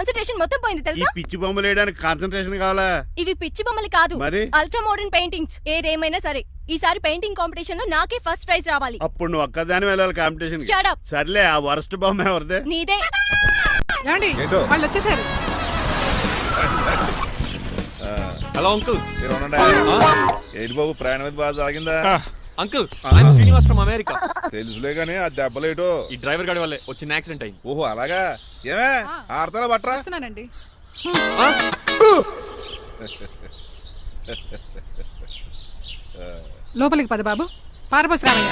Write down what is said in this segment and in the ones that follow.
Concentration మొత్తం పోయింది ఈ తెలుసా? పిచ్చి బొమ్మలు వేయడానికి కాన్సంట్రేషన్ కావాలా? ఇవి పిచ్చి బొమ్మలు కాదు, మరి? Ultra modern paintings. ఏదేమైనా సరే ఈసారి పెయింటింగ్ కాంపిటీషన్ లో నాకే ఫస్ట్ ప్రైజ్ రావాలి. అప్పుడు నువ్వు ఒక్కదాని వెళ్ళాలి కాంపిటీషన్. Shut up. సర్లే, ఆ వరస్ట్ బొమ్మ ఎవరిదే? నీదే. వాళ్ళు వచ్చేసారు. Hello uncle. ఏంటి బాబు, ప్రయాణం అయితే బాగా సాగిందా? Uncle, I'm Srinivas from America. తెలుసులే గానీ ఆ దెబ్బలేటో. ఈ డ్రైవర్ గాడి వల్లే వచ్చిన యాక్సిడెంట్ అయింది. ఓహో అలాగా. ఏమే ఆడతారా బట్రా? వస్తున్నానండి. లోపలికి పద బాబు. పారబోస్ రామయ్య.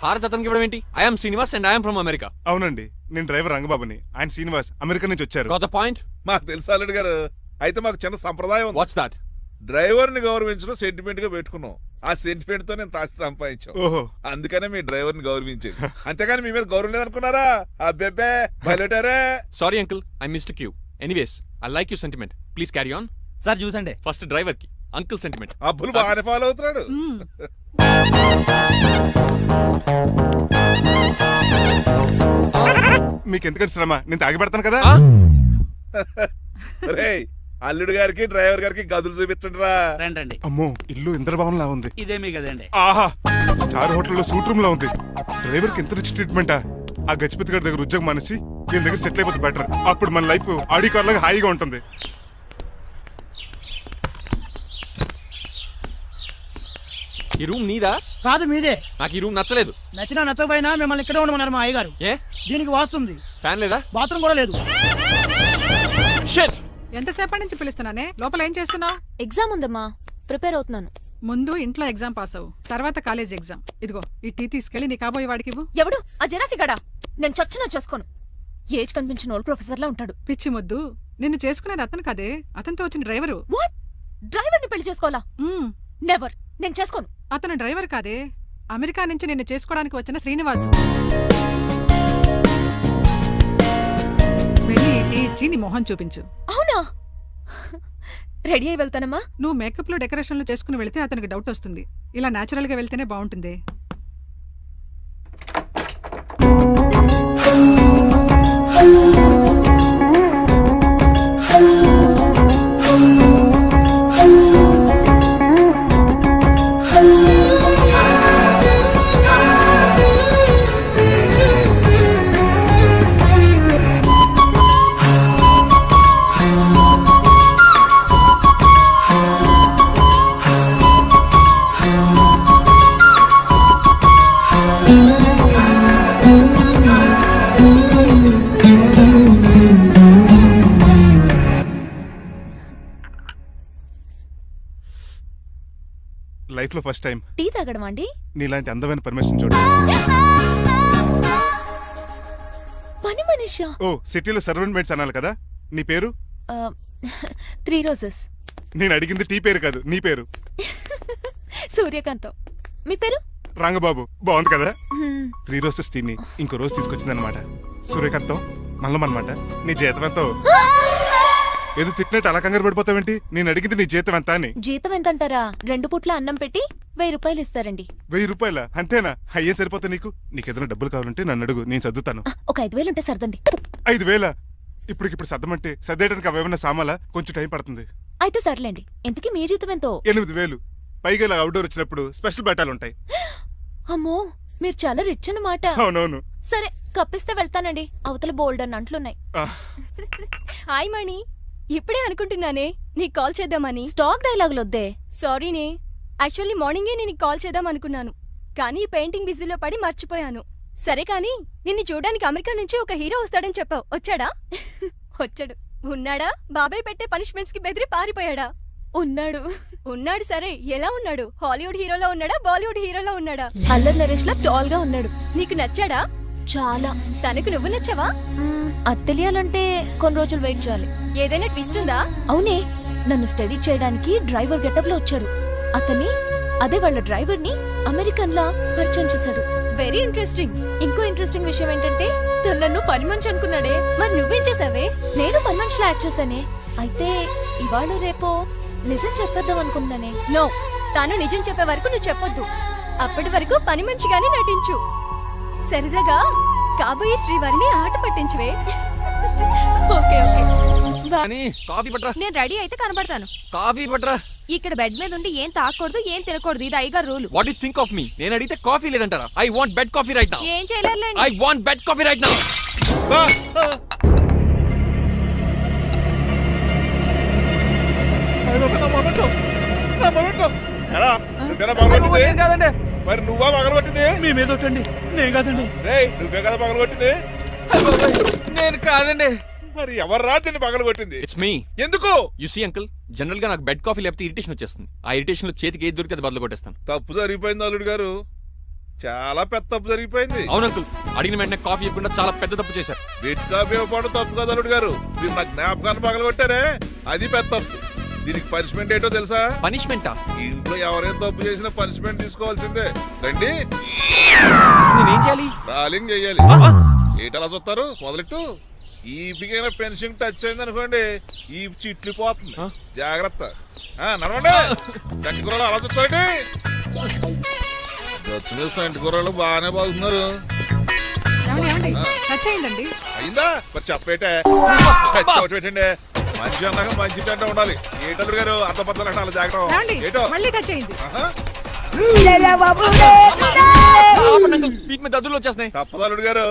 భారత్ అతనికి ఇవ్వడం ఏంటి? I'm Srinivas and I'm from America. అవునండి, నేను డ్రైవర్ రంగబాబుని. ఆయన శ్రీనివాస్ అమెరికా నుంచి వచ్చారు. Got the point? మాకు తెలుసు అల్లుడు గారు. అయితే మాకు చిన్న సంప్రదాయం ఉంది. What's that? డ్రైవర్ ని గౌరవించడం సెంటిమెంట్ గా పెట్టుకున్నాం. ఆ సెంటిమెంట్ తో నేను తాసి సంపాదించాం. ఓహో, అందుకనే మీ డ్రైవర్ ని గౌరవించేది. అంతేగాని మీ మీద గౌరవం లేదనుకున్నారా? అబ్బెబ్బే బయలుటారే. Sorry uncle, I missed you. Anyways, I like you sentiment. Please carry on. Sir చూసండి. ఫస్ట్ డ్రైవర్ కి అంకుల్ సెంటిమెంట్. అబ్బులు బాగానే ఫాలో అవుతున్నాడు. మీకు ఎందుకంటే శ్రమ, నేను తాగి పెడతాను కదా. రేయ్, అల్లుడు గారికి డ్రైవర్ గారికి గదులు చూపించండి రా. రండి. అమ్మో, ఇల్లు ఇంద్రభవన్ లా ఉంది. ఇదేమీ కదండి. ఆహా, స్టార్ హోటల్లో సూట్ రూమ్ లా ఉంది. డ్రైవర్ కి ఎంత రిచ్ ట్రీట్మెంటా. ఆ గజపతి గారి దగ్గర ఉద్యోగం మానేసి వీళ్ళ దగ్గర సెటిల్ అయిపోతే బెటర్. అప్పుడు మన లైఫ్ ఆడి కార్ లాగా హాయిగా ఉంటుంది. ఈ రూమ్ నీదా? కాదు మీదే. నాకు ఈ రూమ్ నచ్చలేదు. నచ్చినా నచ్చకపోయినా మిమ్మల్ని ఇక్కడే ఉండమన్నారు మా అయ్యగారు. ఏ? దీనికి వాస్తుంది. ఫ్యాన్ లేదా? బాత్రూమ్ కూడా లేదు. షిట్. ఎంతసేపటి నుంచి పిలుస్తున్నానే? లోపల ఏం చేస్తున్నావు? ఎగ్జామ్ ఉందమ్మా, ప్రిపేర్ అవుతున్నాను. ముందు ఇంట్లో ఎగ్జామ్ పాస్ అవ్వు, తర్వాత కాలేజ్ ఎగ్జామ్. ఇదిగో ఈ టీ తీసుకెళ్లి నీ కాబోయే వాడికి ఇవ్వు. ఎవడు ఆ జరాఫీ గడా? నేను చచ్చినా చేసుకోను. ఏజ్ కనిపించిన ఓల్డ్ ప్రొఫెసర్ లా ఉంటాడు. పిచ్చి ముద్దు, నిన్ను చేసుకునేది అతను కాదే, అతనితో వచ్చిన డ్రైవరు. వాట్? డ్రైవర్ ని పెళ్లి చేసుకోవాలా? నెవర్, నేను చేసుకోను. అతను డ్రైవర్ కాదే, అమెరికా నుంచి నిన్ను చేసుకోవడానికి వచ్చిన శ్రీనివాసు. వెళ్ళి టీ ఇచ్చి నీ మొహం చూపించు. అవునా? రెడీ అయి వెళ్తానమ్మా. నువ్వు మేకప్ లో డెకరేషన్లు చేసుకుని వెళితే అతనికి డౌట్ వస్తుంది. ఇలా నేచురల్ గా వెళ్తేనే బాగుంటుంది. లైఫ్ లో ఫస్ట్ టైం టీ తాగడం అండి. నీలాంటి అందమైన పర్మిషన్ చూడు. పని మనిషా? ఓ, సిటీలో సర్వెంట్ మేట్స్ అనాలి కదా. నీ పేరు? 3 రోజెస్. నేను అడిగింది టీ పేరు కాదు, నీ పేరు. సూర్యకాంతం. మీ పేరు? రంగబాబు. బాగుంది కదా. 3 రోజెస్ టీని ఇంకో రోజు తీసుకొచ్చింది అనమాట. సూర్యకాంతం మల్లం అనమాట. నీ జీతం ఎంతో? ఏదో తిట్టినట్టు అలా కంగారు పడిపోతావేంటి? నేను అడిగింది నీ జీతం ఎంత అని. జీతం ఎంత అంటారా? 2 పూట్ల అన్నం పెట్టి 1000 రూపాయలు ఇస్తారండి. 1000 రూపాయల? అంతేనా? అయ్యే సరిపోతా నీకు? నీకేదైనా డబ్బులు కావాలంటే నన్ను అడుగు, నేను చదువుతాను. ఒక 5000 ఉంటే సర్దండి. 5000? ఇప్పుడు సర్దమంటే సర్దేయడానికి అవేమన్నా సామాలా? కొంచెం టైం పడుతుంది. అయితే సర్లేండి. ఇంతకీ మీ జీతం ఎంతో? 8000. పైగా ఇలా అవుట్డోర్ వచ్చినప్పుడు స్పెషల్ బట్టాలు ఉంటాయి. అమ్మో, మీరు చాలా రిచ్ అన్నమాట. అవునవును. సరే, కప్పిస్తే వెళ్తానండి. అవతల బోల్డ్ అన్న అంట్లున్నాయి. హాయ్ మణి, ఇప్పుడే అనుకుంటున్నానే నీకు కాల్ చేద్దామని. స్టాక్ డైలాగులు వద్దే. సారీనే, యాక్చువల్లీ మార్నింగే నేను కాల్ చేద్దాం అనుకున్నాను, కానీ పెయింటింగ్ బిజీలో పడి మర్చిపోయాను. సరే కానీ నిన్ను చూడడానికి అమెరికా నుంచి ఒక హీరో వస్తాడని చెప్పావు. వచ్చాడా? వచ్చాడు. ఉన్నాడా? బాబాయ్ పెట్టే పనిష్మెంట్స్ కి బెదిరి పారిపోయాడా? ఉన్నాడు. సరే, ఎలా ఉన్నాడు? హాలీవుడ్ హీరోలో ఉన్నాడా, బాలీవుడ్ హీరోలో ఉన్నాడా? అల్లరి నరేష్ లా టాల్ గా ఉన్నాడు. నీకు నచ్చాడా? చాలా. తనకు నువ్వు నచ్చావా? అది తెలియాలంటే కొన్ని రోజులు వెయిట్ చేయాలి. ఏదైనా ట్విస్ట్ ఉందా? అవునే, నన్ను స్టడీ చేయడానికి డ్రైవర్ గెటప్ లో వచ్చాడు. అదే వాళ్ళ డ్రైవర్ ని అమెరికన్ లా పరిచయం చేశాడు. Very interesting. ఇంకో ఇంట్రెస్టింగ్ విషయం ఏంటంటే తను నన్ను పని మనిషి అనుకున్నాడే. మరి నువ్వేం చేసావే? నేను పని మనిషిలా యాక్ట్ చేశానే. అయితే ఇవాళ రేపో నిజం చెప్పేద్దాం అనుకున్నానే. నో, తాను నిజం చెప్పే వరకు నువ్వు చెప్పొద్దు. అప్పటి వరకు పని మనిషిగానే నటించు. సరదాగా కాబోయే శ్రీవారిని ఆట పట్టించువే. ఓకే. అని కాఫీ పట్రా. నేను రెడీ అయితే కనబడతాను. కాఫీ పట్రా. ఇక్కడ బెడ్ మీద ఉండి ఏం తాకూడదు, ఏం తినకూడదు. ఇది అయ్యగారు rule. What you think of me? నేను అడిగితే కాఫీ లేదంటారా? I want bed coffee right now. ఏం చేయలేరులేండి. I want bed coffee right now. ఎరా, నువ్వేనా పగలగొట్టింది? కాదండి. మరి నువ్వా పగలగొట్టింది? మీ మీద ఒకటండి, నేను కాదండి. రేయ్, నువ్వే కదా పగలగొట్టింది? నేను కాదండి. మరి ఎవర్రా దీన్ని పగలగొట్టింది? It's me. ఎందుకు? యు సీ అంకుల్, జనరల్ గా నాకు బెడ్ కాఫీ లేకపోతే ఇరిటేషన్ వచ్చేస్తుంది. ఆ ఇరిటేషన్ లో చేతికి ఏది దొరికితే అది బదులు కొట్టేస్తాను. తప్పు జరిగిపోయింది అల్లుడు గారు, చాలా పెద్ద తప్పు జరిగిపోయింది. అవును అంకుల్, అడిగిన వెంటనే కాఫీ ఇవ్వకుండా చాలా పెద్ద తప్పు చేశారు. బెడ్ కాఫీ ఇవ్వడం తప్పు కదా అల్లుడు గారు, మీరు నా జ్ఞాపకాన్ని పగలగొట్టారే, అది పెద్ద తప్పు. దీనికి పనిష్మెంట్ ఏంటో తెలుసా? పనిష్మెంటా? ఇంట్లో ఎవరైనా తప్పు చేసినా పనిష్మెంట్ తీసుకోవాల్సిందే. రండి, నేనేం చేయాలి? రాలింగ్ చెయ్యాలి. ఏంటలా చూస్తారు? మొదలెట్టు. ఈ బిగిన పెన్షన్ టచ్ అయింది అనుకోండి, ఈ చిట్లు పోతుంది. జాగ్రత్త. నడవండి. సంటి కూరలు అలా చూస్తారండి. గచ్చు మీద సంటి కూరలు బాగానే బాగుతున్నారు. ఏమండి టచ్ అయిందండి. అయిందా? మరి చెప్పేటే పెట్టండి. మంచి అన్నాక మంచి తింటా ఉండాలి. ఏటల్లుడు గారు అర్థపత్రాలు అలా జాగ్రత్త. ఏమండి ఏటో మళ్ళీ టచ్ అయింది. ఆహా. ఆపండి అంకుల్, వీటి మీద దద్దులు వచ్చేస్తున్నాయి. తప్పదు అల్లుడు గారు,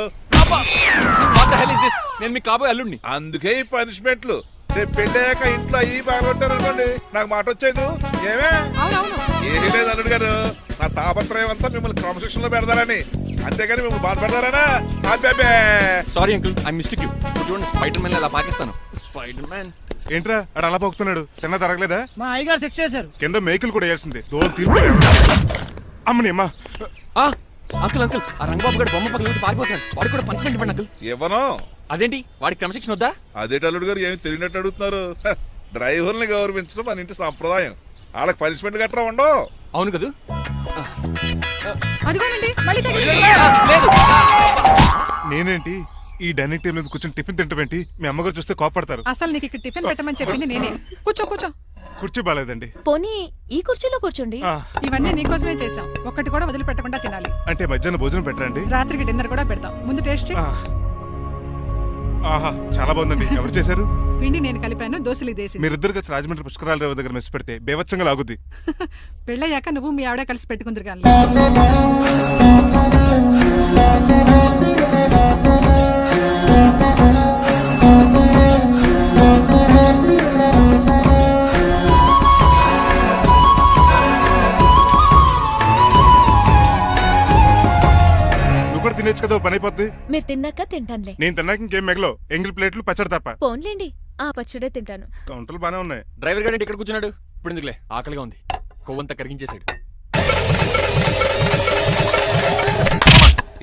What the hell is this? నేను మీకు కాబోయే అల్లుడిని. అందుకే ఈ పనిష్మెంట్లు. రేపు పెళ్ళాక ఇంట్లో అయ్యి బాగుంటారు అనుకోండి, నాకు మాట వచ్చేది ఏమే? అవునవును. ఏమీ లేదు అల్లుడు గారు, నా తాపత్రయం అంతా మిమ్మల్ని క్రమశిక్షణలో పెడతారని, అంతేగాని మిమ్మల్ని బాధ పెడతారనా? అబ్బే. Sorry uncle, I mistake you. చూడండి, స్పైడర్ మ్యాన్ అలా పాకిస్తాను. Spider man. ఏంట్రా అడు అలా పోతున్నాడు? తిన్న తరగలేదా? మా అయ్యగారు శిక్ష చేశారు. కింద మేకులు కూడా వేయాల్సిందే. దోలు తీర్పు అమ్మని అమ్మా. అంకుల్ అంకుల్, ఆ రంగబాబు గారు బొమ్మ పక్కన పెట్టి పారిపోతున్నాడు. వాడికి కూడా పనిష్మెంట్ ఇవ్వండి అంకుల్. ఇవ్వను. అదేంటి, వాడికి క్రమశిక్షణ వద్దా? అదేటి అల్లుడు గారు, ఏమి తెలియనట్టు అడుగుతున్నారు? డ్రైవర్ని గౌరవించడం మన ఇంటి సంప్రదాయం. వాళ్ళకి పనిష్మెంట్ గట్రా ఉండవు. అవును కదా. అదిగోనండి మళ్ళీ తగిలింది. లేదు. నేనేంటి ఈ డైనింగ్ టేబుల్ మీద కూర్చొని టిఫిన్ తింటామేంటి? మీ అమ్మగారు చూస్తే కోపడతారు. అసలు నీకు ఇక్కడ టిఫిన్ పెట్టమని చెప్పింది నేనే. కూర్చో కూర్చో. కుర్చీ బాగాలేదండి. పోనీ ఈ కుర్చీలో కూర్చోండి. ఆ, ఇవన్నీ నీకోసమే చేసాం. ఒక్కటి కూడా వదిలిపెట్టకుండా తినాలి. అంటే మధ్యాహ్నం భోజనం పెట్టరండి? రాత్రికి డిన్నర్ కూడా పెడతాం. ముందు టేస్ట్ చేయి. ఆ. ఆహా, చాలా బాగుందండి. ఎవరు చేశారు? పిండి నేను కలిపాను, దోశలు ఇదేసింది. మీరిద్దరు కలిసి రాజమండ్రి పుష్కరాల రేవు దగ్గర మెస్ పెడితే బేవచ్చంగా లాగుద్ది. పెళ్ళయ్యాక నువ్వు మీ ఆవిడ కలిసి పెట్టుకుందరు కానీ. నువ్వు కూడా తినేచ్చు కదా, ఓ పని అయిపోద్ది. మీరు తిన్నాక తింటానులే. నేను తిన్నాక ఇంకేం మిగలో, ఎంగిల్ ప్లేట్లు పచ్చడి తప్ప. పోన్లేండి, ఆ పచ్చడే తింటాను. కౌంటర్లు బానే ఉన్నాయి. డ్రైవర్ గారు ఇక్కడ కూర్చున్నాడు. ఇప్పుడు ఎందుకులే, ఆకలిగా ఉంది. కొవ్వంతా కరిగించేశాడు.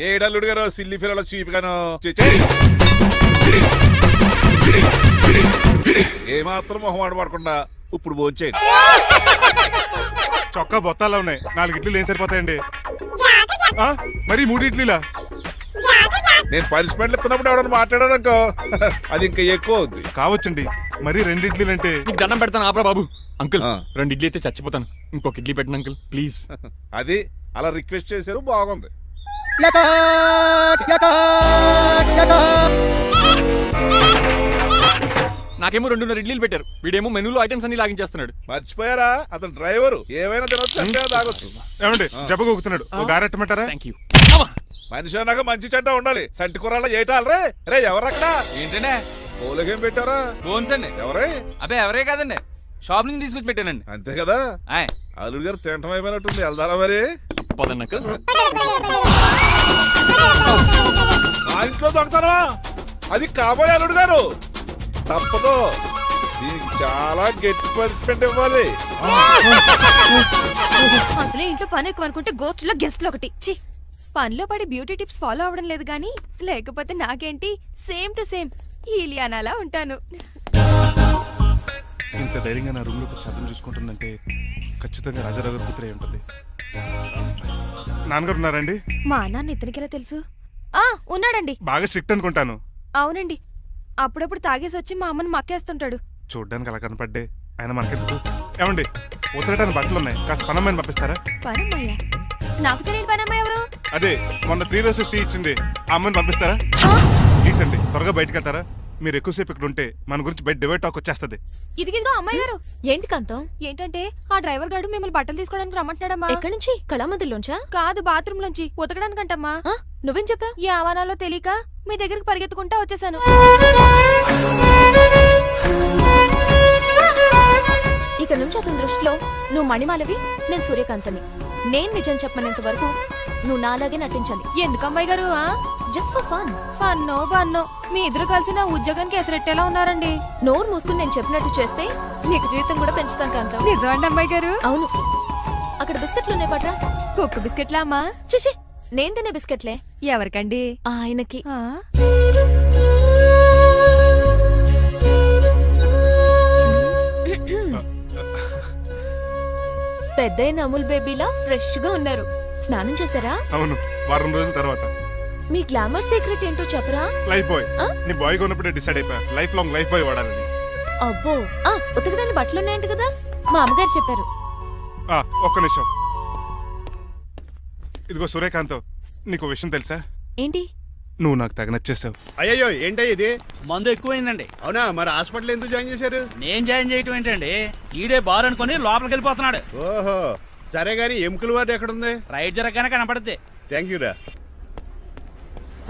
ఏడల్లుడు గారు, సిల్లి ఫిల్లల చీపిగాను ఏమాత్రం మొహమాట పడకుండా ఇప్పుడు భోంచేయండి. చొక్కా బొత్తాలా ఉన్నాయి. 4 ఇడ్లీలు ఏం సరిపోతాయండి? ఆ, మరి 3 ఇడ్లీలా? నేను పనిష్మెంట్లు ఇస్తున్నప్పుడు ఎవడన్నా మాట్లాడాడు అనుకో, అది ఇంకా ఎక్కువ అవుద్ది. కావచ్చండి, మరి 2 ఇడ్లీలు అంటే. నీకు దండం పెడతాను, ఆపరా బాబు. అంకుల్, ఆ. 2 ఇడ్లీ అయితే చచ్చిపోతాను. ఇంకొక ఇడ్లీ పెట్టండి అంకుల్, ప్లీజ్. అది అలా రిక్వెస్ట్ చేశారు, బాగుంది. నాకేమో 2.5 ఇడ్లీలు పెట్టారు. వీడేమో మెనూలో ఐటమ్స్ అన్ని లాగించేస్తున్నాడు. మర్చిపోయారా, అతను డ్రైవరు, ఏమైనా తినొచ్చు అంటే తాగొచ్చు. ఏమండి జబ్బగొక్కుతున్నాడు, ఓ గారెట్టమంటారా? Thank you. మనిషి అన్నాక మంచి చెడ్డ ఉండాలి. సంటి కూరలో ఏటాలరే. రే ఎవరక్కడ? ఏంటంటే పోలకేం పెట్టారా? బోన్స్ అండి. ఎవరే? అబ్బే ఎవరే కాదండి, షాప్ నుంచి తీసుకొచ్చి పెట్టానండి. అంతే కదా. ఆయ్ అల్లుడు గారు తింటం అయిపోయినట్టుంది, వెళ్దారా మరి? పదండి అంకుల్. ఆ ఇంట్లో దొంగతనా? అది కాబోయే అల్లుడు గారు, తప్పదు. దీనికి చాలా గట్టి పనిష్మెంట్ ఇవ్వాలి. అసలే ఇంట్లో పని ఎక్కువ అనుకుంటే గోస్ట్లో గెస్ట్లు ఒకటి. ఛీ, పనిలో పడి బ్యూటీ టిప్స్ ఫాలో అవ్వడం లేదు కానీ, లేకపోతే నాకేంటి సేమ్ టు సేమ్ ఈలియానాలా ఉంటాను. ఇంత ధైర్యంగా నా రూమ్ లో శబ్దం చూసుకుంటుందంటే ఖచ్చితంగా రాజారావు గారు కూతురే ఉంటుంది. నాన్నగారు ఉన్నారండి? మా నాన్న ఇతనికెలా తెలుసు? ఆ ఉన్నాడండి. బాగా స్ట్రిక్ట్ అనుకుంటాను. అవునండి, అప్పుడప్పుడు తాగేసి వచ్చి మా అమ్మని మక్కేస్తుంటాడు. చూడ్డానికి అలా కనపడ్డే ఆయన మనకెందుకు? ఏమండి, ఉతరటానికి బట్టలు ఉన్నాయి, కాస్త పనమ్మని పంపిస్తారా? పనమ్మయ్య? నాకు తెలియని పనమ్మ ఎవరు? అదే మొన్న 3 రోజెస్ టీ ఇచ్చింది, ఆ అమ్మని పంపిస్తారా? ఆ? ప్లీజ్ అండి, త్వరగా బయటకు వెళ్తారా? మీరు ఎక్కువసేపు ఇక్కడ ఉంటే మన గురించి బయట డివైడ్ టాక్ వచ్చేస్తుంది. ఇదిగిదిగో అమ్మాయి గారు. ఏంటి కాంతం? ఏంటంటే ఆ డ్రైవర్ గారు మిమ్మల్ని బట్టలు తీసుకోవడానికి రమ్మంటున్నాడమ్మా. ఎక్కడి నుంచి? కళామందిలోంచా? కాదు, బాత్రూమ్ లోంచి ఉతకడానికంటమ్మా. నువ్వేం చెప్పావు? ఈ ఆవానాలో తెలియక మీ దగ్గరికి పరిగెత్తుకుంటా వచ్చేసాను. ఇక నుంచి అతని దృష్టిలో నువ్వు మణిమాలవి, నేను సూర్యకాంతని. నేను నిజం చెప్పనంత వరకు నువ్వు నాలాగే నటించాలి. ఎందుకు అమ్మాయి గారు? Just for fun. ఫన్నో బన్నో మీ ఇద్దరు కలిసి నా ఉద్యోగానికి ఎసరెట్టేలా ఉన్నారండి. నోరు మూసుకుని నేను చెప్పినట్టు చేస్తే నీకు జీతం కూడా పెంచుతాను కాంతం. నిజమండి అమ్మాయి గారు? అవును. అక్కడ బిస్కెట్లు ఉన్నాయి పట్రా. కుక్క బిస్కెట్లా అమ్మా? చిచి, నేను తినే బిస్కెట్లే. ఎవరికండి? ఆయనకి. పెద్దయిన అమూల్ బేబీలా ఫ్రెష్ గా ఉన్నారు. స్నానం చేశారా? అవును, వారం రోజుల తర్వాత. మీ గ్లామర్ సీక్రెట్ ఏంటో చెప్పరా? Lifebuoy. ఆ? నీ బాయ్ కొన్నప్పుడే డిసైడ్ అయిపోయా లైఫ్ లాంగ్ లైఫ్ బాయ్ వాడాలని. అబ్బో, ఉతకడానికి బట్టలు ఉన్నాయంట కదా, మా అమ్మగారు చెప్పారు. ఒక్క నిమిషం. ఇదిగో సూర్యకాంత్, నీకు విషయం తెలుసా? ఏంటి? నువ్వు నాకు తెగ నచ్చేసావు. అయ్యయ్యో ఏంటో ఇది? మందు ఎక్కువైందండి. అవునా, మరి హాస్పిటల్ ఎందుకు జాయిన్ చేశారు? నేను జాయిన్ చేయటం ఏంటండి, ఈడే బార్ అనుకుని లోపలికి వెళ్ళిపోతున్నాడు. ఓహో, సరే గాని ఎముకల వార్డు ఎక్కడుంది? రైట్ జరగగానే కనపడుద్ది. థ్యాంక్ యూ రా.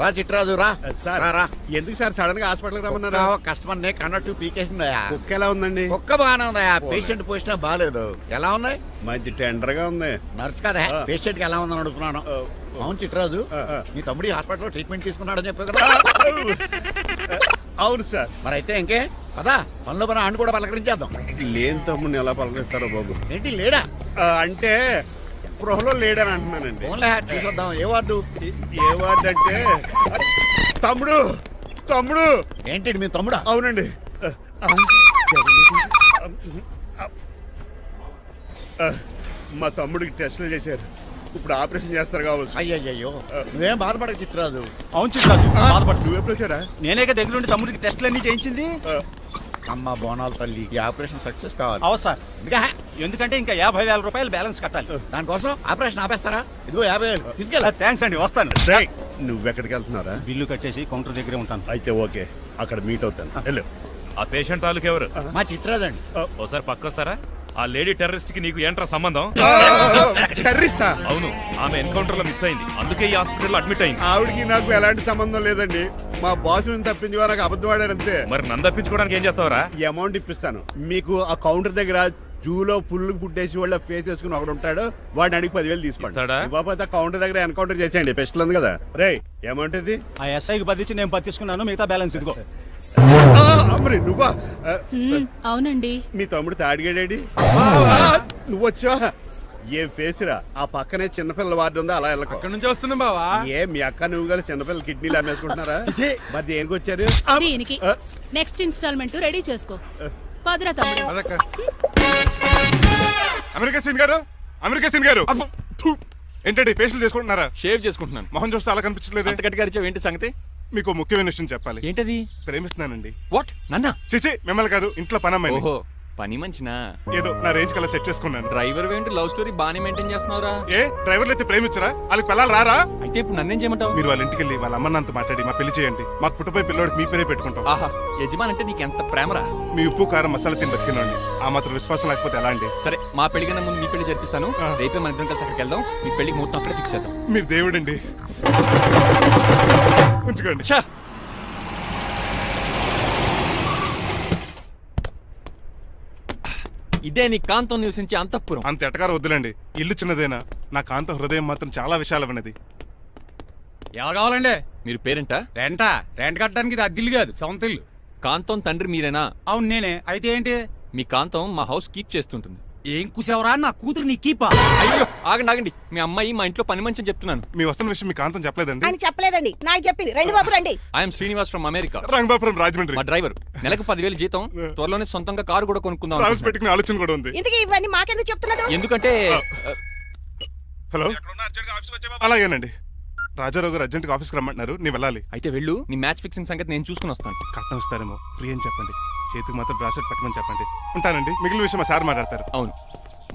రా చిట్రాజు రా. సార్ రా, రా. ఎందుకు సార్ సడన్ గా హాస్పిటల్ రమ్మన్నారా? కస్టమర్ నే కన్నట్టు పీకేసిందయా. కుక్క ఎలా ఉందండి? ఒక్క బాగానే ఉందయా, పేషెంట్ పొజిషన్ బాగాలేదు. ఎలా ఉంది? మంచి టెండర్ గా ఉంది. నర్స్ కదా ఆ. పేషెంట్ కి ఎలా ఉందని అడుగుతున్నాను. అవును చిట్రాజు, నీ తమ్ముడి హాస్పిటల్లో ట్రీట్మెంట్ తీసుకున్నాడని చెప్పావు కదా. అవును సార్. మరి అయితే ఇంకే కదా పనిలో పని ఆయన కూడా పలకరించేద్దాం. లేని తమ్ముడిని ఎలా పలకరిస్తారో బాబు. ఏంటి లేడా? అంటే గృహలో లేడని అంటున్నానండి. ఫోన్లే చూసొద్దాం. ఏ వార్డు? ఏ వార్డు అంటే తమ్ముడు తమ్ముడు. ఏంటి మీ తమ్ముడా? అవునండి. మా తమ్ముడికి టెస్టులు చేశారు, ఇప్పుడు ఆపరేషన్ చేస్తారు కావచ్చు. అయ్యయ్యో, నువ్వేం బాధపడక చిట్రాజు. అవును చిట్రాజు, బాధపడు. నువ్వు ఎప్పుడు వచ్చారా? నేనేక దగ్గరుండి తమ్ముడికి టెస్టులన్నీ చేయించింది. అమ్మ బోనాల తల్లి, ఈ ఆపరేషన్ సక్సెస్ కావాలి. అవు సార్, ఇంకా ఎందుకంటే ఇంకా 50,000 రూపాయలు బ్యాలెన్స్ కట్టాలి. దానికోసం ఆపరేషన్ ఆపేస్తారా? ఇదిగో 50,000 తీసుకెళ్ళ. థ్యాంక్స్ అండి, వస్తాను. రేయ్, నువ్వెక్కడికి వెళ్తున్నారా? బిల్లు కట్టేసి కౌంటర్ దగ్గరే ఉంటాను. అయితే ఓకే, అక్కడ మీట్ అవుతాను. వెళ్ళు. ఆ పేషెంట్ తాలూకు ఎవరు? మా చిట్రాజు అండి. ఓసారి పక్కొస్తారా? ఆ లేడీ టెర్రరిస్ట్ కి నీకు ఏంట్రా సంబంధం? టెర్రరిస్టా? అవును, ఆమె ఎన్కౌంటర్ లో మిస్ అయింది, అందుకే ఈ హాస్పిటల్ అడ్మిట్ అయింది. ఆవిడకి నాకు ఎలాంటి సంబంధం లేదండి. మా బాస్ తప్పించుకో నాకు అబద్ధం ఆడారు అంతే. మరి నన్ను తప్పించుకోవడానికి ఏం చేస్తావరా? ఈ అమౌంట్ ఇప్పిస్తాను మీకు. ఆ కౌంటర్ దగ్గర జూలో పుల్లు పుట్టేసి వాళ్ళ ఫేస్ వేసుకుని ఒకడు ఉంటాడు, వాడిని అడిగి 10,000 తీసుకోండి. ఇస్తాడా? ఇవ్వకపోతే ఆ కౌంటర్ దగ్గర ఎన్కౌంటర్ చేసేయండి, పెస్టల్ ఉంది కదా. రే అమౌంట్ ఇది? ఆ ఎస్ఐకి బదిలించి నేను తీసుకున్నాను, మిగతా బ్యాలెన్స్ ఇదిగో. అమ్మరి నువ్వా? అవునండి. మీ తమ్ముడు తాడిగాడేడి? నువ్వు వచ్చావా? ఏం ఫేస్ రా. ఆ పక్కనే చిన్నపిల్లల వార్డు ఉందా, అలా వెళ్ళకు. అక్కడ నుంచి వస్తున్నాం బావా. ఏ మీ అక్క నువ్వు గల చిన్నపిల్లల కిడ్నీలు అమ్మేసుకుంటున్నారా? మరి దేనికి వచ్చారు? దీనికి నెక్స్ట్ ఇన్స్టాల్మెంట్ రెడీ చేసుకో. పదరా తమ్ముడు. అమెరికా సీన్ గారు, అమెరికా సీన్ గారు, థు. ఏంటండి ఫేషియల్ చేసుకుంటున్నారా? షేవ్ చేసుకుంటున్నాను. మొహం చూస్తే అలా కనిపించలేదు. అంత గట్టిగా అరిచావు, ఏంటి సంగతి? మీకు ముఖ్యమైన విషయం చెప్పాలి. ఏంటది? ప్రేమిస్తున్నానండి. వాట్? నన్నా? చిచి, మిమ్మల్ని కాదు, ఇంట్లో పనమ్మాయి. ఓహో, పని మంచినా? ఏదో నా రేంజ్ కల్లా సెట్ చేసుకున్నాను. డ్రైవర్ ఏంటి లవ్ స్టోరీ బానే మెయింటైన్ చేస్తున్నావురా? ఏ డ్రైవర్లు అయితే ప్రేమించరా? వాళ్ళకి పిల్లలు రారా? అయితే ఇప్పుడు నన్నేం చేయమంటావు? మీరు వాళ్ళ ఇంటికి వెళ్ళి వాళ్ళ అమ్మ నాన్నతో మాట్లాడి మా పెళ్లి చేయండి. మాకు పుట్టపోయి పిల్లోడికి మీ పేరే పెట్టుకుంటాం. ఆహా, యజమాన్ అంటే నీకు ఎంత ప్రేమరా? మీ ఉప్పు కారం మసాలా తిని బతికినండి. ఆ మాత్రం విశ్వాసం లేకపోతే ఎలా అండి? సరే, మా పెళ్లి కన్నా ముందు మీ పెళ్లి జరిపిస్తాను. ఆ. రేపే మన ఇద్దరం కలిసి అక్కడికి వెళ్దాం. మీ పెళ్లికి మొత్తం అక్కడే ఫిక్స్ చేద్దాం. మీరు దేవుడండి. ఉంచుకోండి. ఛా! ఇదే నీ కాంతం నివసించే అంతఃపురం. అంత ఎటకారం వద్దులండి. ఇల్లు చిన్నదేనా, నా కాంత హృదయం మాత్రం చాలా విశాలమైనది. ఎవరు కావాలండి? మీరు పేరెంటా? రెంటా? రెంట్ కట్టడానికి ఇది అద్దిల్లు కాదు, సొంత ఇల్లు. కాంతం తండ్రి మీరేనా? అవును నేనే. అయితే ఏంటి? మీ కాంతం మా హౌస్ కీప్ చేస్తుంటుంది. ఏం కూసావరా? నా కూతురు నీ కీపా? అయ్యో, ఆగండి ఆగండి. మీ అమ్మాయి మా ఇంట్లో పని మంచి చెప్తున్నాను. మీ వస్తున్న విషయం మీ కాంతం చెప్పలేదండి? అని చెప్పలేదండి, నాకు చెప్పింది. రండి బాబు రండి. I'm Srinivas from America. Rangabapuram Rajahmundry. మా డ్రైవర్. నెలకు 10,000 జీతం. త్వరలోనే సొంతంగా కారు కూడా కొనుక్కుందాం ట్రావెల్స్ అనుకుంటున్నాడు. పెట్టుకునే ఆలోచన కూడా ఉంది. ఇంతకీ ఇవన్నీ మాకెందుకు చెప్తున్నాడు? ఎందుకంటే హలో, అలాగేనండి. రాజారావు గారు అర్జెంట్గా ఆఫీస్కి రమ్మంటున్నారు, నీ వెళ్ళాలి. అయితే వెళ్ళు. నీ మ్యాచ్ ఫిక్సింగ్ సంగతి నేను చూసుకుని వస్తాను. కట్నం ఇస్తారేమో, ఫ్రీ అని చెప్పండి. చేతికి మాత్రం బ్రాసెట్ పెట్టమని చెప్పండి. ఉంటానండి. మిగిలిన విషయం మా సార్ మాట్లాడతారు. అవును,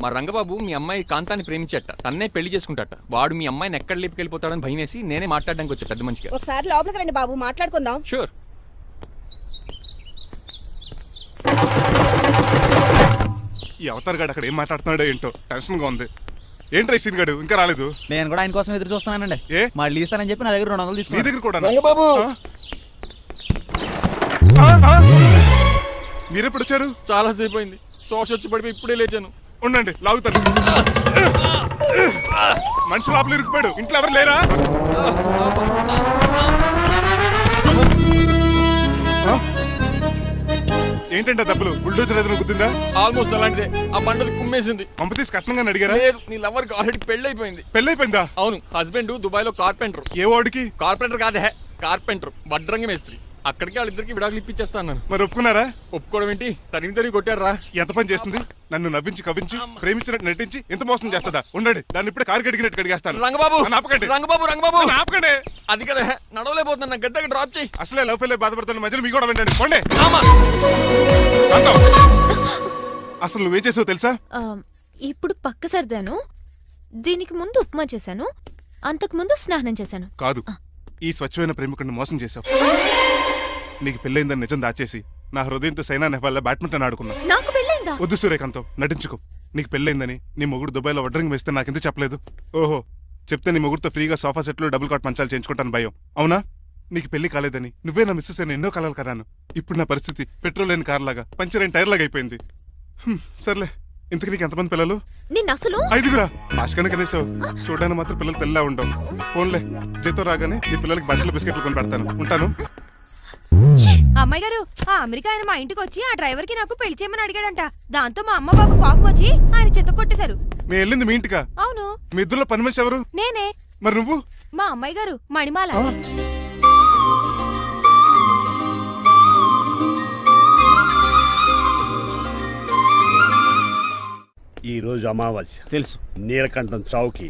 మా రంగబాబు మీ అమ్మాయి కాంతాన్ని ప్రేమించట, తన్నే పెళ్లి చేసుకుంటాట. వాడు మీ అమ్మాయిని ఎక్కడ లేపుకెళ్ళిపోతాడని భయం వేసి నేనే మాట్లాడడానికి వచ్చా పెద్ద మంచిగా. ఒకసారి లోపలికి రండి బాబు, మాట్లాడుకుందాం. షూర్. ఈ అవతార్ గాడు అక్కడ ఏం మాట్లాడుతున్నాడో ఏంటో టెన్షన్ గా ఉంది. ఏంట్రా సీన్ గాడు ఇంకా రాలేదు? నేను కూడా ఆయన కోసం ఎదురు చూస్తున్నానండి. ఏ మళ్ళీ ఇస్తానని చెప్పి నా దగ్గర 200 నీ తీసుకుని దగ్గర కూడా బాబు మీరెప్పుడు వచ్చారు? చాలా సేపు అయింది. శోష వచ్చి పడిపోయి ఇప్పుడే లేచాను. ఉండండి లాగుతాను. మనిషి లోపల ఇరుక్కుపోయాడు. ఇంట్లో ఎవరు లేరా? ఆ? ఏంటంటే డబ్బులు బుల్డోజర్ ఏదైనా గుద్దిందా? ఆల్మోస్ట్ అలాంటిదే. ఆ బండది కుమ్మేసింది. పంప తీసి కట్నంగా అడిగారా? లేదు, నీ లవర్కి ఆల్రెడీ పెళ్ళైపోయింది. పెళ్ళైపోయిందా? అవును, హస్బెండ్ దుబాయ్ లో కార్పెంటర్. ఏ వాడికి? కార్పెంటర్ కాదే, కార్పెంటర్, వడ్రంగి మేస్త్రి. అక్కడికి వాళ్ళిద్దరికి విడాకులు ఇప్పించేస్తాను. మరి ఒప్పుకున్నారా? ఒప్పుకోవడం ఏంటి, తరిమి కొట్టారా. ఎంత పని చేస్తుంది? నన్ను నవ్వించి కవ్వించి ప్రేమించినట్టు నటించి ఎంత మోసం చేస్తుందా? ఉండండి, దాన్ని ఇప్పుడే కారు కడిగినట్టు కడిగేస్తాను. రంగబాబు, నన్ను ఆపకండి. రంగబాబు, రంగబాబు, నన్ను ఆపకండి. అది కదా నడవలేకపోతున్నా, నా గడ్డకి డ్రాప్ చేయి. అసలే లవ్ ఫెయిల్ బాధపడుతున్న మధ్యలో మీ కూడా వెంటండి. పోండి. ఆమా. శాంతం. అసలు నువ్వేం చేసావు తెలుసా? ఇప్పుడు పక్క సర్దాను. దీనికి ముందు ఉప్మా చేశాను. అంతకు ముందు స్నానం చేశాను. కాదు, ఈ స్వచ్ఛమైన ప్రేమికుడిని మోసం చేశావు. నీకు పెళ్ళైందని నిజం దాచేసి నా హృదయంతో సైనా నెహ్వాల్ బ్యాడ్మింటన్ ఆడుకున్నా. నాకు పెళ్ళైందా? వద్దు సూర్యకాంతం, నటించుకో. నీకు పెళ్ళైందని నీ మొగుడు దుబాయ్లో వడ్రింగ్ వేస్తే నాకెందుకు చెప్పలేదు? ఓహో, చెప్తే నీ మొగుడుతో ఫ్రీగా సోఫా సెట్లు డబుల్ కాట్ మంచాలు చేయించుకుంటాను భయం. అవునా? నీకు పెళ్లి కాలేదని నువ్వే నా మిస్సెస్ అని ఎన్నో కలలు కరాను. ఇప్పుడు నా పరిస్థితి పెట్రోల్ లేని కార్ లాగా, పంచర్ అయిన టైర్ లాగా అయిపోయింది. సర్లే, ఇంతకు నీకు ఎంతమంది పిల్లలు? నిన్న అసలు 5గురా. ఆశకన కనీసం చూడడానికి మాత్రం పిల్లలు తెల్లా ఉండవు. ఫోన్లే, జీతం రాగానే నీ పిల్లలకి బట్టలు బిస్కెట్లు కొని పెడతాను. ఉంటాను. అమ్మాయి గారు, ఆ అమెరికా ఆయన మా ఇంటికి వచ్చి ఆ డ్రైవర్ కి నాకు పెళ్లి చేయమని అడిగాడంట. దాంతో మా అమ్మ బాబు కోపం వచ్చి ఆయన చెత్త కొట్టేశారు. నేను వెళ్ళింది మీ ఇంటికా? అవును, మీ ఇద్దరులో పని మనిషి ఎవరు? నేనే. మరి నువ్వు? మా అమ్మాయి గారు మణిమాల. ఈ రోజు అమావాస్య తెలుసు. నీలకంఠం చావుకి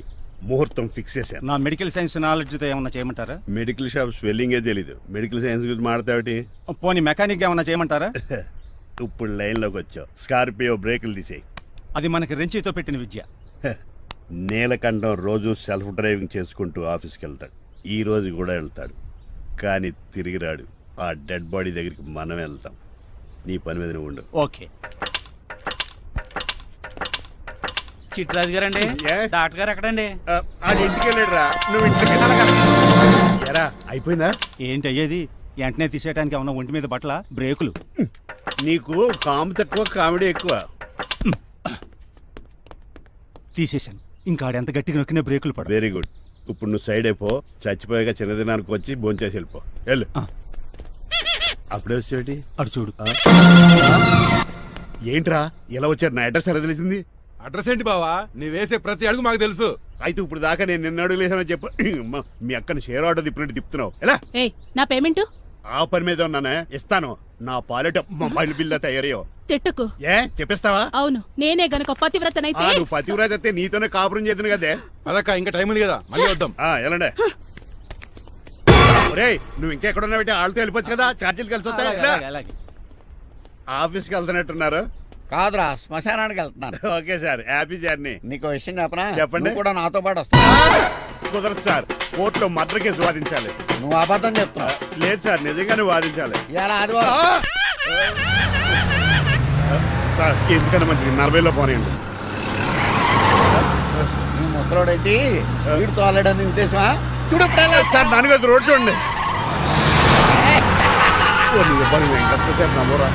ముహూర్తం ఫిక్స్ చేశాను. నా మెడికల్ సైన్స్ నాలెడ్జ్తో ఏమన్నా చేయమంటారా? మెడికల్ షాప్ స్వెల్లింగే తెలీదు, మెడికల్ సైన్స్ గురించి మాట్లాడతావిటి? పోనీ మెకానిక్ ఏమన్నా చేయమంటారా? ఇప్పుడు లైన్లోకి వచ్చావు. స్కార్పియో బ్రేకులు తీసేయి. అది మనకి రెంచితో పెట్టిన విద్య. నీలకంఠం రోజు సెల్ఫ్ డ్రైవింగ్ చేసుకుంటూ ఆఫీస్కి వెళ్తాడు. ఈ రోజు కూడా వెళ్తాడు, కానీ తిరిగి రాడు. ఆ డెడ్ బాడీ దగ్గరికి మనం వెళ్తాం. నీ పని మీద నువ్వు ఉండు. ఓకే. చిట్రాజు గారండి, ఏ? డాక్టర్ గారు ఎక్కడండి? ఆడి ఇంటికి వెళ్ళాడు రా, నువ్వు ఇంటికి ఎరా. అయిపోయిందా? ఏంటి అయ్యేది? వెంటనే తీసేయడానికి ఏమన్నా ఒంటి మీద బట్టల బ్రేకులు? నీకు కామెడీ తక్కువ, కామెడీ ఎక్కువ. తీసేశాను. ఇంకా ఆడెంత గట్టిగా నొక్కినా బ్రేకులు పడ. Very good. ఇప్పుడు నువ్వు సైడ్ అయిపో. చచ్చిపోయాక చిన్నదినానికి వచ్చి భోంచేసి వెళ్ళిపో. వెళ్ళు. అప్పుడే వచ్చేటి అటు చూడు. ఏంట్రా ఇలా వచ్చారు? నా అడ్రస్ ఎలా తెలిసింది? అడ్రస్ ఏంటి బావా? నీ వేసే ప్రతి అడుగు మాకు తెలుసు. అయితే ఇప్పుడు దాకా నేను నిన్న అడుగులేసానని చెప్పు. మీ అక్కని షేర్ ఆర్డర్ తిప్పినట్టు తిప్పుతున్నావు. ఎలా? నా పేమెంట్ ఆ పని మీద ఉన్నానే, ఇస్తాను. నా పాలెట మొబైల్ బిల్లా తయారయ్యో. తిట్టుకు. ఏ చెప్పిస్తావా? అవును, నేనే గనక పతివ్రతనైతే నువ్వు పతివ్రత అయితే నీతోనే కాపురం చేద్దును కదే. అదక్క, ఇంకా టైం ఉంది కదా, మళ్ళీ వద్దాం. ఎలాండే ఒరేయ్, నువ్వు ఇంకెక్కడ పెట్టి వాళ్ళతో వెళ్ళిపోవచ్చు కదా, ఛార్జీలు కలిసి వస్తాయి. అలాగే. ఆఫీస్కి వెళ్తున్నట్టున్నారు. కాదురా, శ్మశానానికి వెళ్తున్నాను. Okay sir, happy journey. నీకు విషయం చెప్పనా? చెప్పండి. నువ్వు కూడా నాతో పాటు వస్తావు. కుదరదు సార్, కోర్టులో మర్డర్ కేసు వాదించాలి. నువ్వు అబద్ధం చెప్తున్నావు. లేదు సార్, నిజంగానే వాదించాలి. ఇలా ఆదివారం సార్ ఎందుకన్నా మంచిది 40లో పోనీయండి. నువ్వు ముసలోడేంటి స్పీడ్ తోలడని ఉద్దేశమా? చూడు సార్ నాన్నగారు రోడ్ చూడండి. ఎంతసేపు నమ్మరా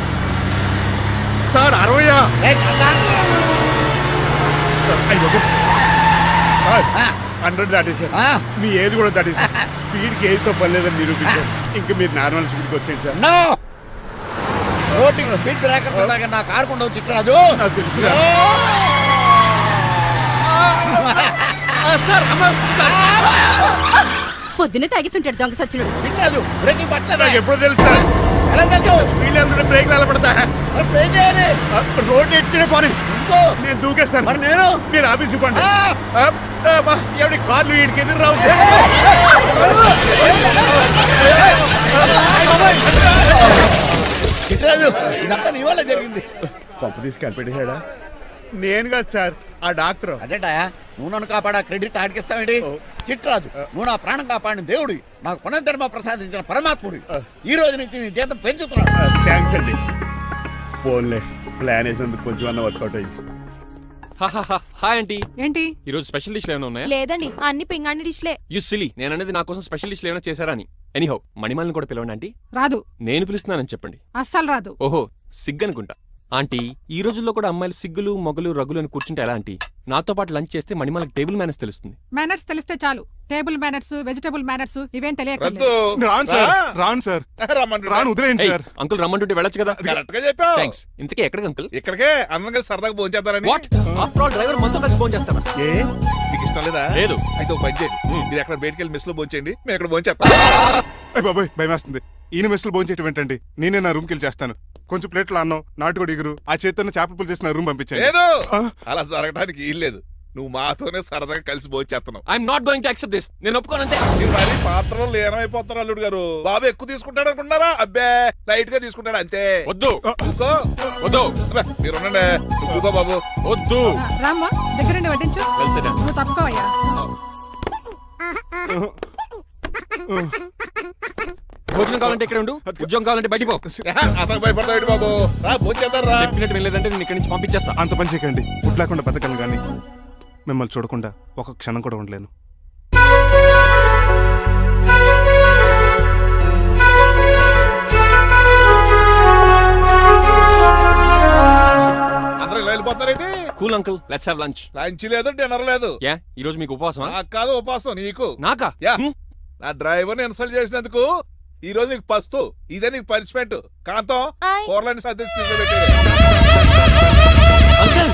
సార్? 60 100 దాటేశారు. మీ ఏది కూడా దాటేశారు. స్పీడ్కి ఏదితో పని లేదని నిరూపించారు. ఇంకా మీరు నార్మల్ స్పీడ్కి వచ్చేది సార్. రోడ్డుకి స్పీడ్ బ్రేకర్స్ ఉండగా నా కారు కొండ చిట్టరాజు. నాకు తెలుసు పొద్దునే తాగిస్తుంటాడు దొంగ సచ్చినుడు. చిట్టరాజు బ్రేకింగ్ పట్టలేదు. నాకు ఎప్పుడు తెలుసు సార్? ఎలా తెలుసు? స్పీడ్ వెళ్తుంటే బ్రేక్లు ఎలా పడతా? బ్రేక్ చేయాలి. రోడ్డు ఎచ్చిన పోనీ ఇంకో నేను దూకేస్తాను. మరి నేను? మీరు ఆఫీస్ ఇవ్వండి. ఎవరి కార్లు వీడికి ఎదురు రావు. చిట్టరాజు, ఇదంతా నీ వల్ల జరిగింది. కొంప తీసి కనిపెట్టేశాడా? నేను కాదు సార్, ఆ డాక్టర్. అదేంటా నువ్వు నన్ను కాపాడా క్రెడిట్ ఆడికిస్తావేంటి? చిట్టరాజు, నువ్వు నా ప్రాణం కాపాడిన దేవుడి, నాకు పునర్ధర్మ ప్రసాదించిన పరమాత్ముడి. ఈ రోజు నుంచి నీ జీతం పెంచుతున్నాడు. థ్యాంక్స్ అండి. ఫోన్లే ప్లాన్ వేసినందుకు కొంచెం అన్న వర్కౌట్ అయింది. Hi aunty. ఏంటి ఈ రోజు స్పెషల్ డిష్లు ఏమైనా ఉన్నాయా? లేదండి అన్ని పింగాణి డిష్లే. యు సిలీ, నేను అనేది నా కోసం స్పెషల్ డిష్లు ఏమైనా చేశారా అని. ఎనీహౌ మణిమాలని కూడా పిలవండి ఆంటీ. రాదు, నేను పిలుస్తున్నానని చెప్పండి. అస్సలు రాదు. ఓహో, సిగ్గు అనుకుంటా. ఆంటీ, ఈ రోజుల్లో కూడా అమ్మాయిలు సిగ్గులు మొగలు రగులు అని కూర్చుంటే ఎలా ఆంటీ? నాతో పాటు లంచ్ చేస్తే మణిమాలకి టేబుల్ మేనేజ్ తెలుస్తుంది. మేనర్స్ తెలిస్తే చాలు. టేబుల్ మేనర్స్, వెజిటబుల్ మేనర్స్ ఇవేం తెలియక రద్దు రాను సార్, రాను సార్, రమ్మంటు రాను, వదిలేండి సార్. అంకుల్ రమ్మంటుంటే వెళ్ళొచ్చు కదా. కరెక్ట్ గా చెప్పావు. థ్యాంక్స్. ఇంతకీ ఎక్కడికి అంకుల్? ఇక్కడికే అందరం కలిసి సరదాగా భోంచేద్దారని. వాట్? ఆఫ్టర్ ఆల్ డ్రైవర్ మనతో కలిసి ఫోన్ చేస్తాను. ఏ నీకు ఇష్టం లేదా? లేదు. అయితే ఒక పని చేయండి, మీరు ఎక్కడ బయటికి వెళ్ళి మెస్ లో భోంచేయండి, మేము ఎక్కడ భోంచేస్తాం. అయ్య బాబాయ్ భయం వేస్తుంది. ఈయన మెస్సులు భోంచేయటం ఏంటండి? నేనే నా రూమ్కి వెళ్ళి చేస్తాను. కొంచెం ప్లేట్లు అన్నం, నాటుకోడి ఇగురు, ఆ చేతితో చేపల పులుసు చేసి నా రూమ్ పంపించండి. లేదు, ఆ? అలా జరగడానికి ఏం లేదు. నువ్వు మాతోనే సరదాగా కలిసి భోంచేస్తున్నావు. I'm not going to accept this. నేను ఒప్పుకోనంతే. మీరు మరి పాత్రలో లీనమైపోతారు అల్లుడు గారు. బాబు ఎక్కువ తీసుకుంటాడు అనుకుంటున్నారా? అబ్బే లైట్ గా తీసుకుంటాడు అంతే. వద్దు ఊకో. వద్దు అబ్బే, మీరు ఉండండి. నువ్వు ఊకో బాబు. వద్దు. రామ్మా, దగ్గరుండి వడ్డించు. Well said, నువ్వు తప్పుకోవయ్యా. భోజనం కావాలంటే ఇక్కడ ఉండు, ఉద్యోగం కావాలంటే బయటికి పో. అతను భయపడతాడు బాబు. రా భోంచేద్దాం రా. చెప్పినట్టు వెళ్ళలేదంటే నేను ఇక్కడి నుంచి పంపించేస్తా. అంత పని చేయకండి. ఫుడ్ లేకుండా బతకను కానీ మిమ్మల్ని చూడకుండా ఒక క్షణం కూడా ఉండలేను. అందరూ ఇలా వెళ్ళిపోతారేంటి? Cool uncle, let's have lunch. Lunch లేదు, డిన్నర్ లేదు. యా, ఈ రోజు మీకు ఉపవాసమా? నాకు కాదు ఉపాసం, నీకు. నాకా? యా, నా డ్రైవర్ని ఇన్సల్ట్ చేసినందుకు ఈ రోజు నీకు పస్తు. ఇదే నీకు పనిష్మెంట్. కాంతం ఆయ్. కూరలని సర్దేసి ఫ్రిడ్జ్ లో పెట్టేయ్. అంకుల్